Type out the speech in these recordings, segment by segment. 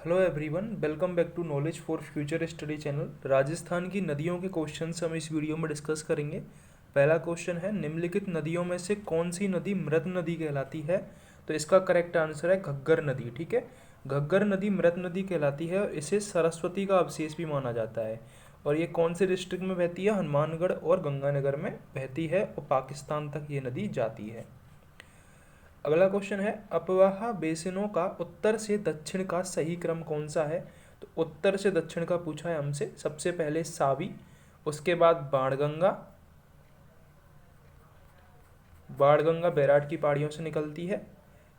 Hello everyone, welcome back to knowledge for future study channel. Rajasthan की नदियों के questions हम इस वीडियो में डिस्कस करेंगे। पहला क्वेश्चन है, निम्नलिखित नदियों में से कौन सी नदी मृत नदी कहलाती है? तो इसका करेक्ट आंसर है घग्गर नदी। ठीक है, घग्गर नदी मृत नदी कहलाती है और इसे सरस्वती का अवशेष भी माना जाता है। और ये कौन से डिस्ट्रिक्ट में बहती है? हनुमानगढ़ और गंगानगर में बहती है और पाकिस्तान तक ये नदी जाती है। अगला क्वेश्चन है, अपवाह बेसिनों का उत्तर से दक्षिण का सही क्रम कौन सा है? तो उत्तर से दक्षिण का पूछा है हमसे। सबसे पहले सावी, उसके बाद बाणगंगा। बाणगंगा बैराट की पहाड़ियों से निकलती है।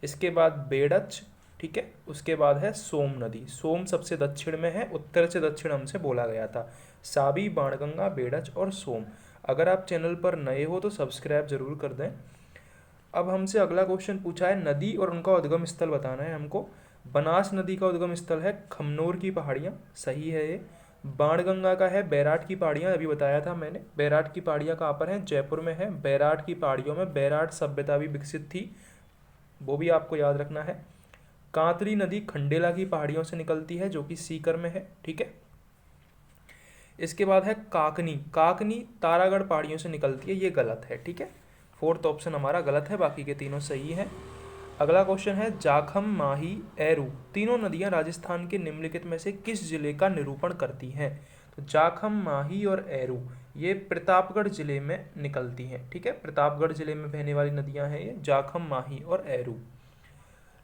इसके बाद बेड़च, ठीक है। उसके बाद है सोम नदी। सोम सबसे दक्षिण में है, उत्तर से दक्षिण हमसे बोला गया था। सावी, बाणगंगा, बेड़च और सोम। अगर आप चैनल पर नए हो तो सब्सक्राइब जरूर कर दें। अब हमसे अगला क्वेश्चन पूछा है, नदी और उनका उद्गम स्थल बताना है हमको। बनास नदी का उद्गम स्थल है खमनोर की पहाड़ियाँ, सही है ये। बाणगंगा का है बैराट की पहाड़ियाँ, अभी बताया था मैंने। बैराट की पहाड़ियाँ कहाँ पर हैं? जयपुर में है। बैराट की पहाड़ियों में बैराट सभ्यता भी विकसित थी, वो भी आपको याद रखना है। कांतरी नदी खंडेला की पहाड़ियों से निकलती है, जो कि सीकर में है। ठीक है, इसके बाद है काकनी। काकनी तारागढ़ पहाड़ियों से निकलती है, ये गलत है। ठीक है, फोर्थ ऑप्शन हमारा गलत है, बाकी के तीनों सही हैं। अगला क्वेश्चन है, जाखम, माही, एरू तीनों नदियां राजस्थान के निम्नलिखित में से किस जिले का निरूपण करती हैं? तो जाखम, माही और एरू ये प्रतापगढ़ जिले में निकलती हैं। ठीक है, प्रतापगढ़ जिले में बहने वाली नदियां हैं ये, जाखम, माही और एरू।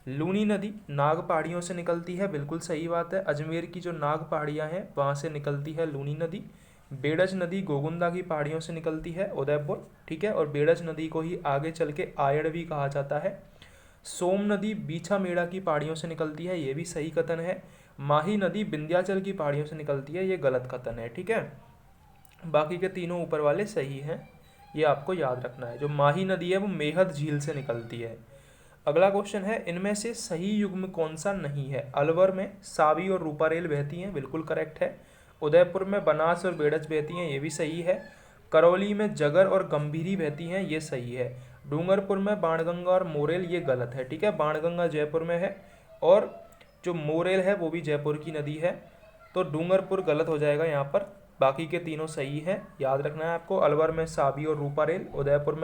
लूनी नदी नाग पहाड़ियों से निकलती है, बिल्कुल सही बात है। अजमेर की जो नाग पहाड़ियाँ हैं वहाँ से निकलती है लूनी नदी। बेड़च नदी गोगुंदा की पहाड़ियों से निकलती है, उदयपुर। ठीक है, और बेड़च नदी को ही आगे चल के आयड़ भी कहा जाता है। सोम नदी बीछा मेड़ा की पहाड़ियों से निकलती है, ये भी सही कथन है। माही नदी विंध्याचल की पहाड़ियों से निकलती है, ये गलत कथन है। ठीक है, बाकी के तीनों ऊपर वाले सही हैं, ये आपको याद रखना है। जो माही नदी है वो मेहद झील से निकलती है। अगला क्वेश्चन है, इनमें से सही युग्म कौन सा नहीं है? अलवर में सावी और रूपारेल बहती हैं, बिल्कुल करेक्ट है। उदयपुर में बनास और बेड़च बहती हैं, ये भी सही है। करौली में जगर और गंभीरी बहती हैं, ये सही है। डूंगरपुर में बाणगंगा और मोरेल, ये गलत है। ठीक है, बाणगंगा जयपुर में है और जो मोरेल है वो भी जयपुर की नदी है, तो डूंगरपुर गलत हो जाएगा यहाँ पर। बाकी के तीनों सही हैं, याद रखना है आपको। अलवर में सावी और रूपारेल, उदयपुर में